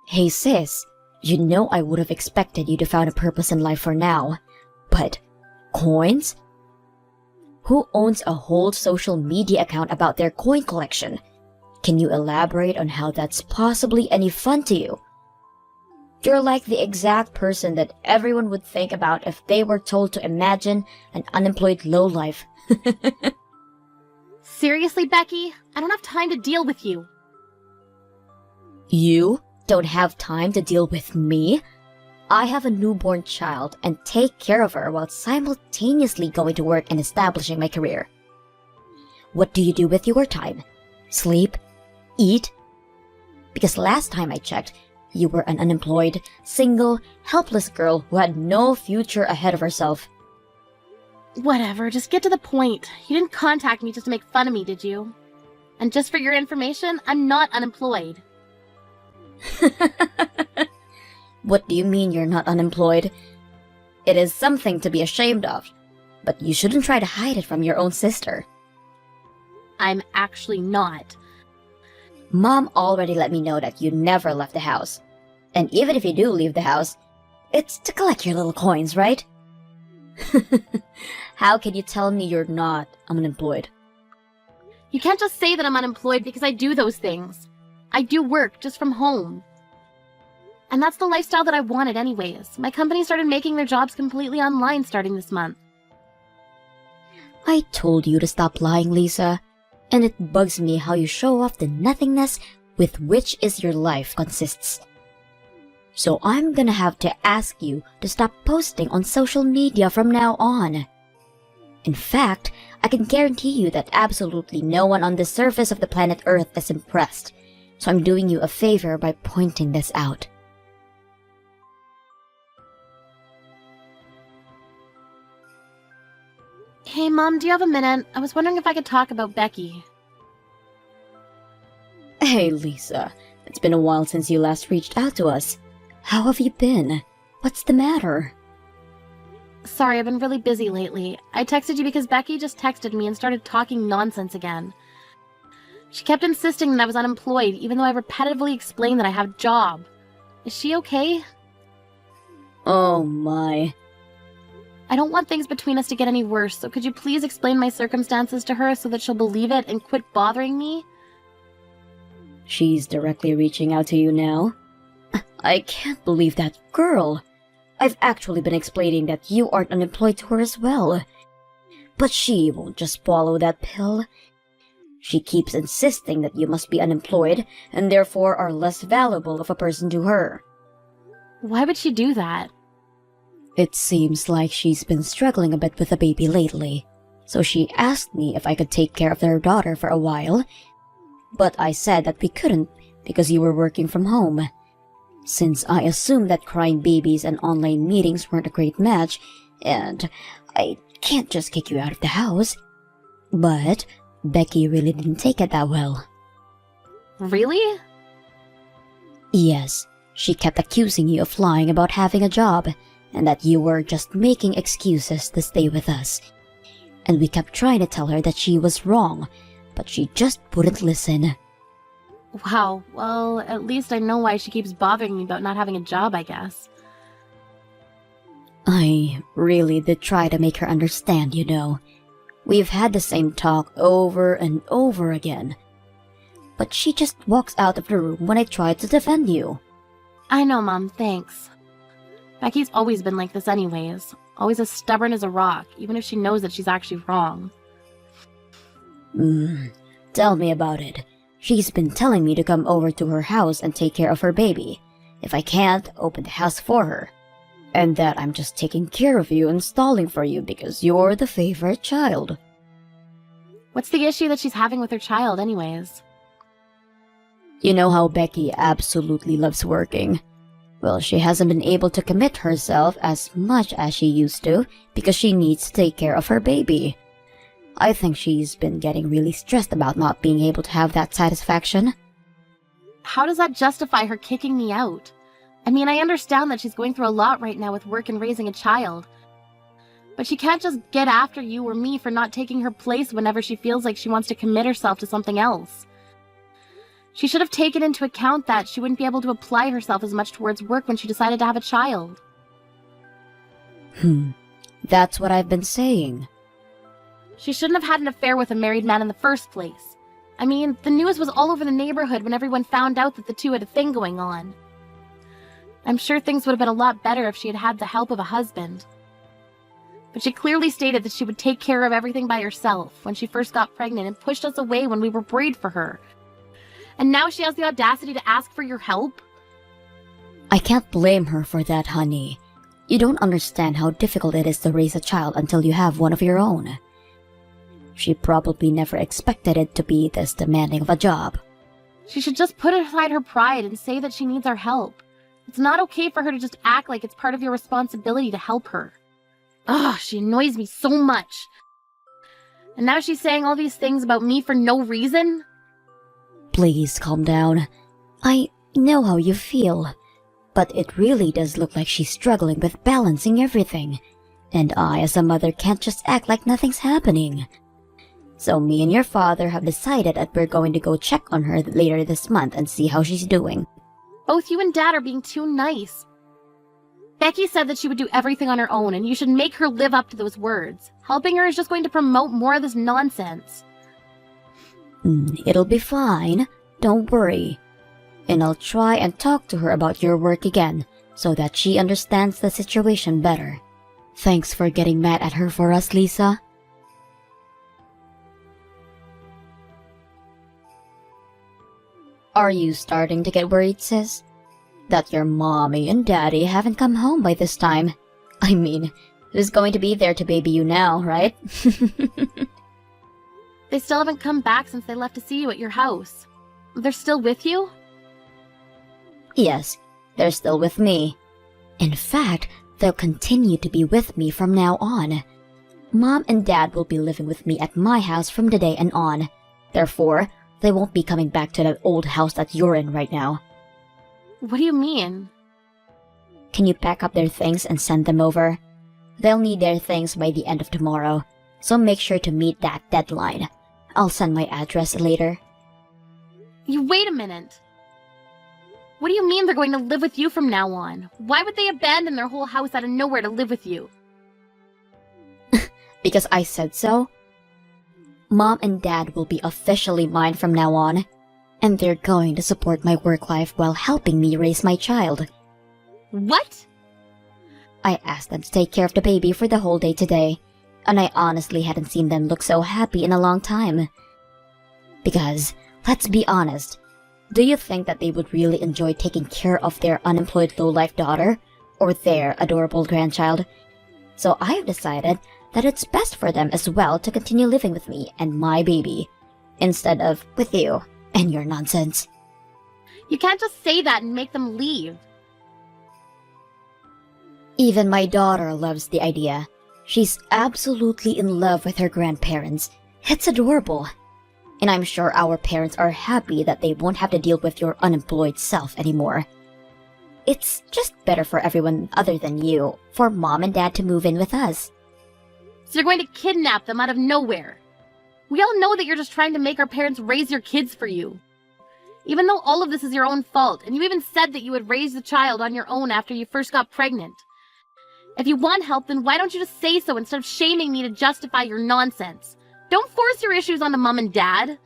Hey sis, you know I would have expected you to find a purpose in life for now. But coins? Who owns a whole social media account about their coin collection? Can you elaborate on how that's possibly any fun to you? You're like the exact person that everyone would think about if they were told to imagine an unemployed lowlife. Seriously, Becky? I don't have time to deal with you. You don't have time to deal with me? I have a newborn child and take care of her while simultaneously going to work and establishing my career. What do you do with your time? Sleep? Eat? Because last time I checked, you were an unemployed, single, helpless girl who had no future ahead of herself. Whatever, just get to the point. You didn't contact me just to make fun of me, did you? And just for your information, I'm not unemployed. What do you mean you're not unemployed? It is something to be ashamed of, but you shouldn't try to hide it from your own sister. I'm actually not. Mom already let me know that you never left the house. And even if you do leave the house, it's to collect your little coins, right? How can you tell me you're not unemployed? You can't just say that I'm unemployed because I do those things. I do work just from home. And that's the lifestyle that I wanted anyways. My company started making their jobs completely online starting this month. I told you to stop lying, Lisa. And it bugs me how you show off the nothingness with which is your life consists. So I'm gonna have to ask you to stop posting on social media from now on. In fact, I can guarantee you that absolutely no one on the surface of the planet Earth is impressed. So I'm doing you a favor by pointing this out. Hey, Mom, do you have a minute? I was wondering if I could talk about Becky. Hey, Lisa. It's been a while since you last reached out to us. How have you been? What's the matter? Sorry, I've been really busy lately. I texted you because Becky just texted me and started talking nonsense again. She kept insisting that I was unemployed, even though I repetitively explained that I have a job. Is she okay? Oh my. I don't want things between us to get any worse, so could you please explain my circumstances to her so that she'll believe it and quit bothering me? She's directly reaching out to you now? I can't believe that girl. I've actually been explaining that you aren't unemployed to her as well. But she won't just swallow that pill. She keeps insisting that you must be unemployed and therefore are less valuable of a person to her. Why would she do that? It seems like she's been struggling a bit with the baby lately, so she asked me if I could take care of their daughter for a while, but I said that we couldn't because you were working from home. Since I assumed that crying babies and online meetings weren't a great match, and I can't just kick you out of the house. But Becky really didn't take it that well. Really? Yes, she kept accusing you of lying about having a job, and that you were just making excuses to stay with us. And we kept trying to tell her that she was wrong, but she just wouldn't listen. Wow, well, at least I know why she keeps bothering me about not having a job, I guess. I really did try to make her understand, you know. We've had the same talk over and over again. But she just walks out of the room when I try to defend you. I know, Mom, thanks. Becky's always been like this anyways. Always as stubborn as a rock, even if she knows that she's actually wrong. Tell me about it. She's been telling me to come over to her house and take care of her baby. If I can't, open the house for her. And that I'm just taking care of you and stalling for you because you're the favorite child. What's the issue that she's having with her child anyways? You know how Becky absolutely loves working. Well, she hasn't been able to commit herself as much as she used to because she needs to take care of her baby. I think she's been getting really stressed about not being able to have that satisfaction. How does that justify her kicking me out? I mean, I understand that she's going through a lot right now with work and raising a child. But she can't just get after you or me for not taking her place whenever she feels like she wants to commit herself to something else. She should have taken into account that she wouldn't be able to apply herself as much towards work when she decided to have a child. That's what I've been saying. She shouldn't have had an affair with a married man in the first place. I mean, the news was all over the neighborhood when everyone found out that the two had a thing going on. I'm sure things would have been a lot better if she had had the help of a husband. But she clearly stated that she would take care of everything by herself when she first got pregnant and pushed us away when we were worried for her. And now she has the audacity to ask for your help? I can't blame her for that, honey. You don't understand how difficult it is to raise a child until you have one of your own. She probably never expected it to be this demanding of a job. She should just put aside her pride and say that she needs our help. It's not okay for her to just act like it's part of your responsibility to help her. Ugh, she annoys me so much. And now she's saying all these things about me for no reason? Please calm down. I know how you feel, but it really does look like she's struggling with balancing everything. And I, as a mother, can't just act like nothing's happening. So me and your father have decided that we're going to go check on her later this month and see how she's doing. Both you and Dad are being too nice. Becky said that she would do everything on her own, and you should make her live up to those words. Helping her is just going to promote more of this nonsense. It'll be fine. Don't worry. And I'll try and talk to her about your work again, so that she understands the situation better. Thanks for getting mad at her for us, Lisa. Are you starting to get worried, sis? That your mommy and daddy haven't come home by this time? I mean, who's going to be there to baby you now, right? They still haven't come back since they left to see you at your house. They're still with you? Yes, they're still with me. In fact, they'll continue to be with me from now on. Mom and Dad will be living with me at my house from today and on. Therefore, they won't be coming back to that old house that you're in right now. What do you mean? Can you pack up their things and send them over? They'll need their things by the end of tomorrow, so make sure to meet that deadline. I'll send my address later. You wait a minute. What do you mean they're going to live with you from now on? Why would they abandon their whole house out of nowhere to live with you? Because I said so. Mom and Dad will be officially mine from now on, and they're going to support my work life while helping me raise my child. What? I asked them to take care of the baby for the whole day today, and I honestly hadn't seen them look so happy in a long time. Because, let's be honest, do you think that they would really enjoy taking care of their unemployed low-life daughter, or their adorable grandchild? So I've decided that it's best for them as well to continue living with me and my baby, instead of with you and your nonsense. You can't just say that and make them leave. Even my daughter loves the idea. She's absolutely in love with her grandparents. It's adorable. And I'm sure our parents are happy that they won't have to deal with your unemployed self anymore. It's just better for everyone other than you, for Mom and Dad to move in with us. So you're going to kidnap them out of nowhere. We all know that you're just trying to make our parents raise your kids for you. Even though all of this is your own fault, and you even said that you would raise the child on your own after you first got pregnant. If you want help, then why don't you just say so instead of shaming me to justify your nonsense? Don't force your issues onto Mom and Dad.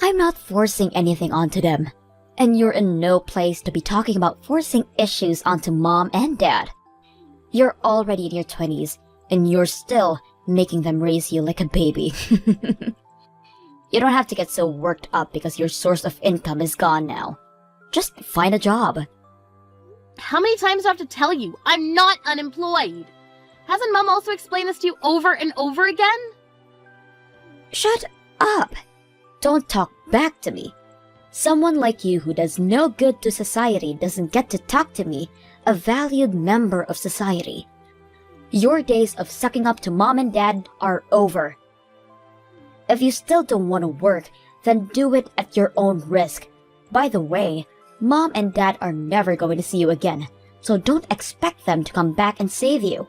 I'm not forcing anything onto them. And you're in no place to be talking about forcing issues onto Mom and Dad. You're already in your 20s, and you're still making them raise you like a baby. You don't have to get so worked up because your source of income is gone now. Just find a job. How many times do I have to tell you? I'm not unemployed. Hasn't Mom also explained this to you over and over again? Shut up! Don't talk back to me. Someone like you who does no good to society doesn't get to talk to me, a valued member of society. Your days of sucking up to Mom and Dad are over. If you still don't want to work, then do it at your own risk. By the way, Mom and Dad are never going to see you again, so don't expect them to come back and save you.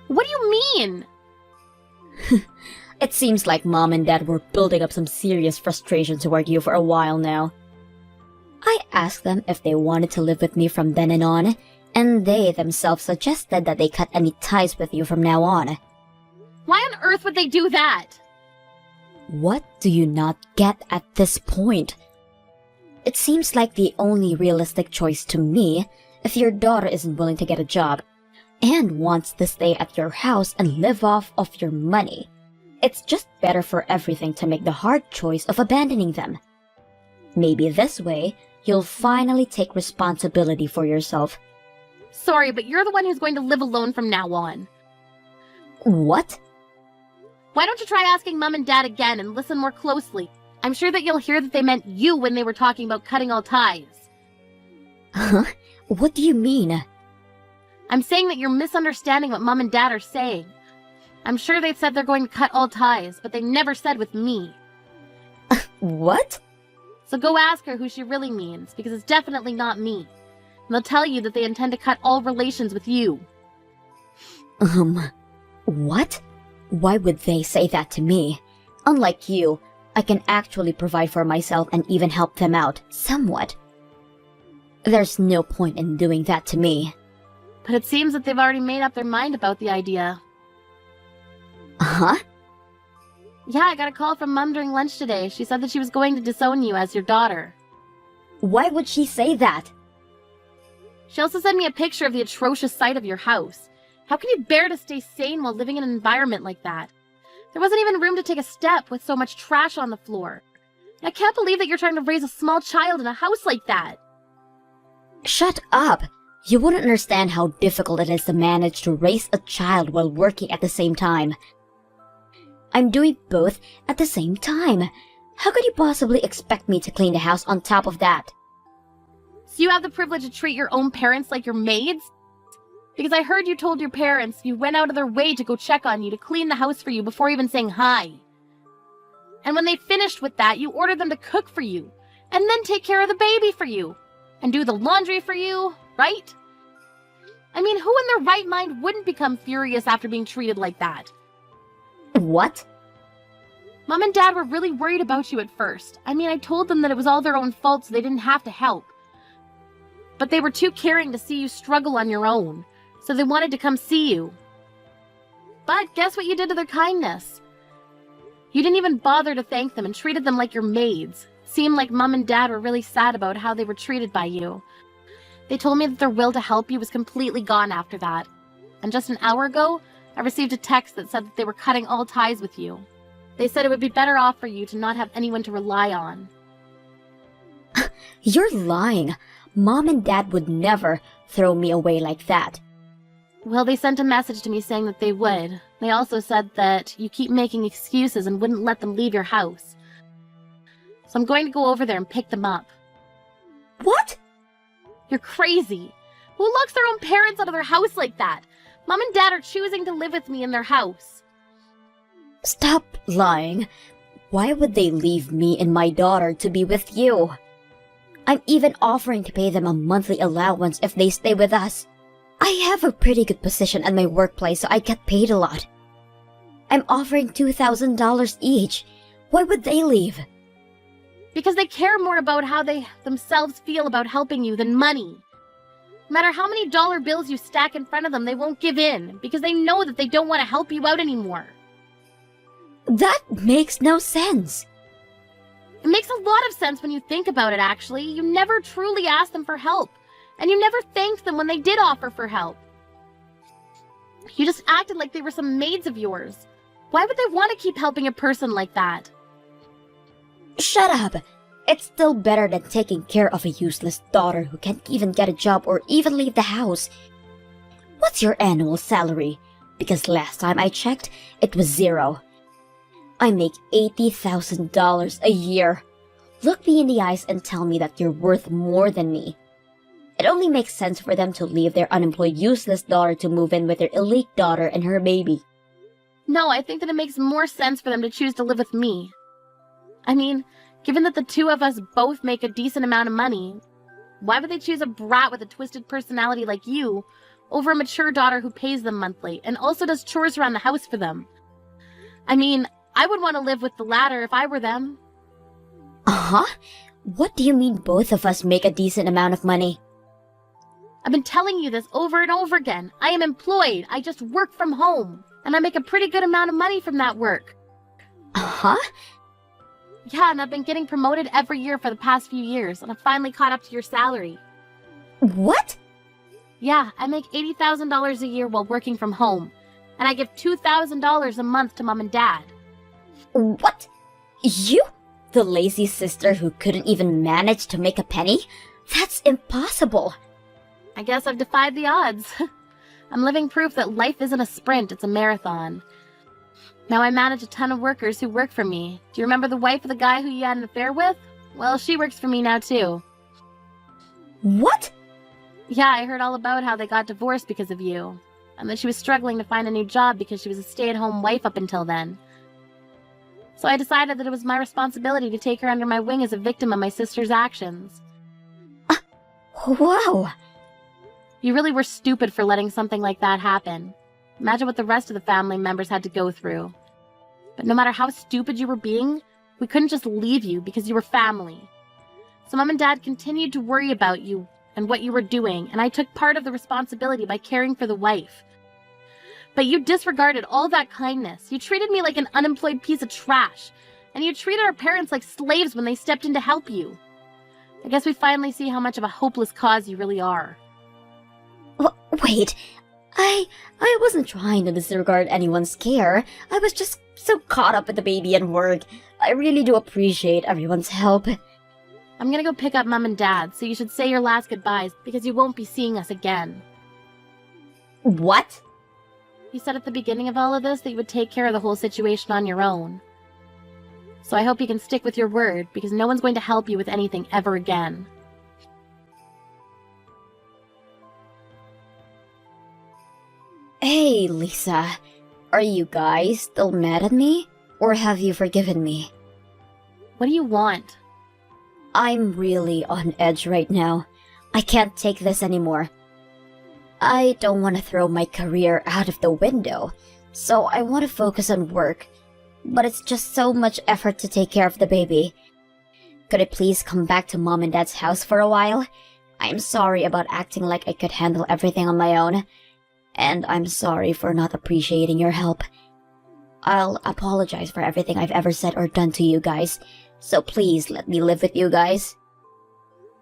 What do you mean? It seems like Mom and Dad were building up some serious frustration toward you for a while now. I asked them if they wanted to live with me from then and on, and they themselves suggested that they cut any ties with you from now on. Why on earth would they do that? What do you not get at this point? It seems like the only realistic choice to me if your daughter isn't willing to get a job and wants to stay at your house and live off of your money. It's just better for everything to make the hard choice of abandoning them. Maybe this way, you'll finally take responsibility for yourself. Sorry, but you're the one who's going to live alone from now on. What? Why don't you try asking Mom and Dad again and listen more closely? I'm sure that you'll hear that they meant you when they were talking about cutting all ties. Huh? What do you mean? I'm saying that you're misunderstanding what Mom and Dad are saying. I'm sure they said they're going to cut all ties, but they never said with me. What? So go ask her who she really means, because it's definitely not me. And they'll tell you that they intend to cut all relations with you. What? Why would they say that to me? Unlike you, I can actually provide for myself and even help them out, somewhat. There's no point in doing that to me. But it seems that they've already made up their mind about the idea. Huh? Yeah, I got a call from Mom during lunch today. She said that she was going to disown you as your daughter. Why would she say that? She also sent me a picture of the atrocious sight of your house. How can you bear to stay sane while living in an environment like that? There wasn't even room to take a step with so much trash on the floor. I can't believe that you're trying to raise a small child in a house like that. Shut up! You wouldn't understand how difficult it is to manage to raise a child while working at the same time. I'm doing both at the same time. How could you possibly expect me to clean the house on top of that? So you have the privilege to treat your own parents like your maids? Because I heard you told your parents you went out of their way to go check on you, to clean the house for you before even saying hi. And when they finished with that, you ordered them to cook for you, and then take care of the baby for you, and do the laundry for you, right? I mean, who in their right mind wouldn't become furious after being treated like that? What? Mom and Dad were really worried about you at first. I mean, I told them that it was all their own fault, so they didn't have to help. But they were too caring to see you struggle on your own, so they wanted to come see you. But guess what you did to their kindness? You didn't even bother to thank them and treated them like your maids. Seemed like Mom and Dad were really sad about how they were treated by you. They told me that their will to help you was completely gone after that. And just an hour ago, I received a text that said that they were cutting all ties with you. They said it would be better off for you to not have anyone to rely on. You're lying. Mom and Dad would never throw me away like that. Well, they sent a message to me saying that they would. They also said that you keep making excuses and wouldn't let them leave your house. So I'm going to go over there and pick them up. What? You're crazy. Who locks their own parents out of their house like that? Mom and Dad are choosing to live with me in their house. Stop lying. Why would they leave me and my daughter to be with you? I'm even offering to pay them a monthly allowance if they stay with us. I have a pretty good position at my workplace, so I get paid a lot. I'm offering $2,000 each. Why would they leave? Because they care more about how they themselves feel about helping you than money. No matter how many dollar bills you stack in front of them, they won't give in, because they know that they don't want to help you out anymore. That makes no sense. It makes a lot of sense when you think about it, actually. You never truly asked them for help, and you never thanked them when they did offer for help. You just acted like they were some maids of yours. Why would they want to keep helping a person like that? Shut up! It's still better than taking care of a useless daughter who can't even get a job or even leave the house. What's your annual salary? Because last time I checked, it was $0. I make $80,000 a year. Look me in the eyes and tell me that you're worth more than me. It only makes sense for them to leave their unemployed, useless daughter to move in with their elite daughter and her baby. No, I think that it makes more sense for them to choose to live with me. I mean, given that the two of us both make a decent amount of money, why would they choose a brat with a twisted personality like you over a mature daughter who pays them monthly and also does chores around the house for them? I mean, I would want to live with the latter if I were them. Uh-huh? What do you mean both of us make a decent amount of money? I've been telling you this over and over again. I am employed. I just work from home. And I make a pretty good amount of money from that work. Uh-huh? Yeah, and I've been getting promoted every year for the past few years, and I've finally caught up to your salary. What? Yeah, I make $80,000 a year while working from home. And I give $2,000 a month to Mom and Dad. What? You? The lazy sister who couldn't even manage to make a penny? That's impossible. I guess I've defied the odds. I'm living proof that life isn't a sprint, it's a marathon. Now I manage a ton of workers who work for me. Do you remember the wife of the guy who you had an affair with? Well, she works for me now too. What? Yeah, I heard all about how they got divorced because of you. And that she was struggling to find a new job because she was a stay-at-home wife up until then. So I decided that it was my responsibility to take her under my wing as a victim of my sister's actions. Wow. You really were stupid for letting something like that happen. Imagine what the rest of the family members had to go through. But no matter how stupid you were being, we couldn't just leave you because you were family. So Mom and Dad continued to worry about you and what you were doing, and I took part of the responsibility by caring for the wife. But you disregarded all that kindness. You treated me like an unemployed piece of trash, and you treated our parents like slaves when they stepped in to help you. I guess we finally see how much of a hopeless cause you really are. Wait, I wasn't trying to disregard anyone's care. I was just so caught up with the baby and work. I really do appreciate everyone's help. I'm gonna go pick up Mom and Dad, so you should say your last goodbyes, because you won't be seeing us again. What? You said at the beginning of all of this that you would take care of the whole situation on your own. So I hope you can stick with your word, because no one's going to help you with anything ever again. Hey, Lisa. Are you guys still mad at me? Or have you forgiven me? What do you want? I'm really on edge right now. I can't take this anymore. I don't want to throw my career out of the window, so I want to focus on work. But it's just so much effort to take care of the baby. Could I please come back to Mom and Dad's house for a while? I'm sorry about acting like I could handle everything on my own. And I'm sorry for not appreciating your help. I'll apologize for everything I've ever said or done to you guys. So please let me live with you guys.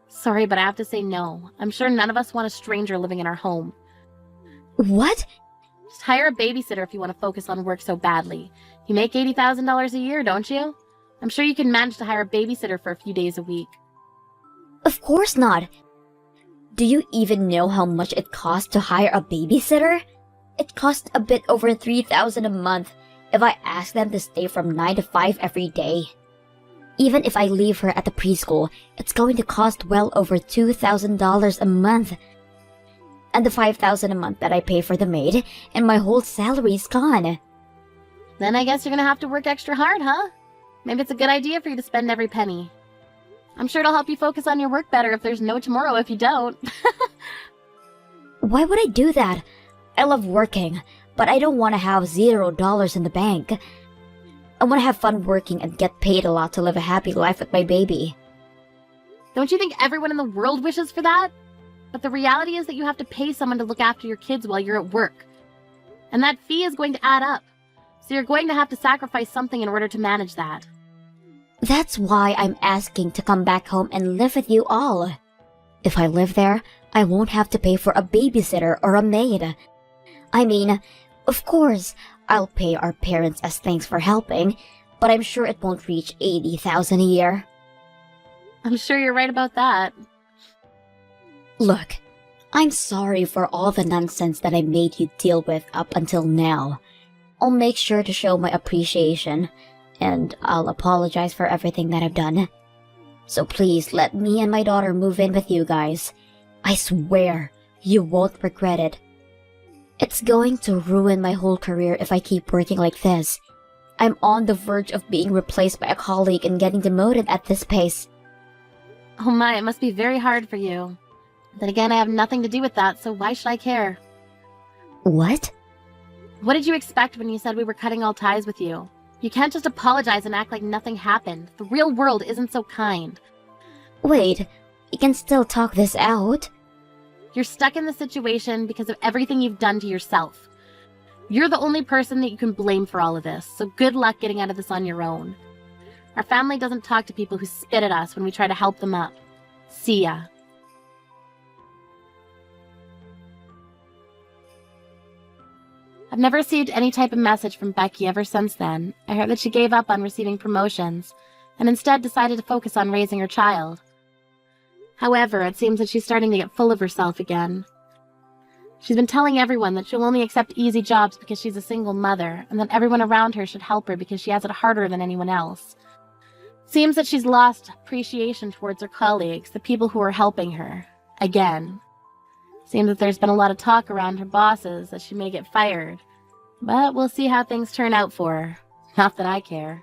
Sorry, but I have to say no. I'm sure none of us want a stranger living in our home. What? Just hire a babysitter if you want to focus on work so badly. You make $80,000 a year, don't you? I'm sure you can manage to hire a babysitter for a few days a week. Of course not. Do you even know how much it costs to hire a babysitter? It costs a bit over $3,000 a month if I ask them to stay from 9 to 5 every day. Even if I leave her at the preschool, it's going to cost well over $2,000 a month. And the $5,000 a month that I pay for the maid, and my whole salary's gone. Then I guess you're gonna have to work extra hard, huh? Maybe it's a good idea for you to spend every penny. I'm sure it'll help you focus on your work better if there's no tomorrow if you don't. Why would I do that? I love working, but I don't want to have $0 in the bank. I want to have fun working and get paid a lot to live a happy life with my baby. Don't you think everyone in the world wishes for that? But the reality is that you have to pay someone to look after your kids while you're at work. And that fee is going to add up. So you're going to have to sacrifice something in order to manage that. That's why I'm asking to come back home and live with you all. If I live there, I won't have to pay for a babysitter or a maid. I mean, of course, I'll pay our parents as thanks for helping, but I'm sure it won't reach $80,000 a year. I'm sure you're right about that. Look, I'm sorry for all the nonsense that I made you deal with up until now. I'll make sure to show my appreciation, and I'll apologize for everything that I've done. So please let me and my daughter move in with you guys. I swear, you won't regret it. It's going to ruin my whole career if I keep working like this. I'm on the verge of being replaced by a colleague and getting demoted at this pace. Oh my, it must be very hard for you. Then again, I have nothing to do with that, so why should I care? What? What did you expect when you said we were cutting all ties with you? You can't just apologize and act like nothing happened. The real world isn't so kind. Wait, we can still talk this out? You're stuck in the situation because of everything you've done to yourself. You're the only person that you can blame for all of this, so good luck getting out of this on your own. Our family doesn't talk to people who spit at us when we try to help them up. See ya. I've never received any type of message from Becky ever since then. I heard that she gave up on receiving promotions, and instead decided to focus on raising her child. However, it seems that she's starting to get full of herself again. She's been telling everyone that she'll only accept easy jobs because she's a single mother, and that everyone around her should help her because she has it harder than anyone else. Seems that she's lost appreciation towards her colleagues, the people who are helping her. Again. Seems that there's been a lot of talk around her bosses that she may get fired. But we'll see how things turn out for her. Not that I care.